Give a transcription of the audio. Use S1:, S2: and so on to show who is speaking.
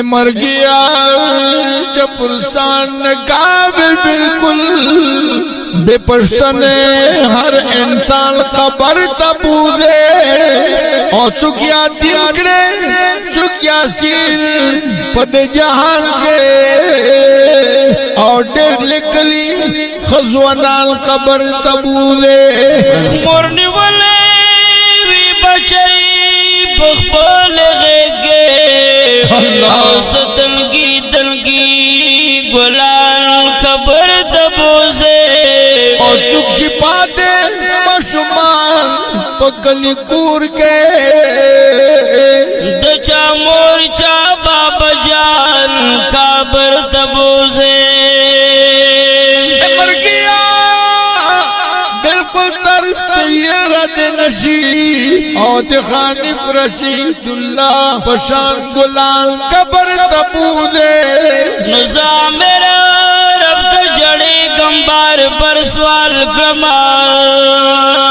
S1: मर गया चपुरसान काबिल बिल्कुल बेपस्तने हर इंसान खबर तबूदे और चुकिया दिखरे चुकिया सिर पद जहान के और डेर लिखली खजवानाल खबर तबूदे
S2: मरने वाले भी बचाई बखबल गे तलगी गुलाल खबर दबोजे
S1: और सुख छिपाते मशुमान पकली कूर के
S2: दचा मोर्चा बाबा जान खबर दबोजे
S1: मर गया बिल्कुल तरस रद नशी और खानी रशीदुल्लाह पशान गुलाल कबर तबूदे
S2: नज़ा मेरा रब जड़े गंबार पर सवाल कमाल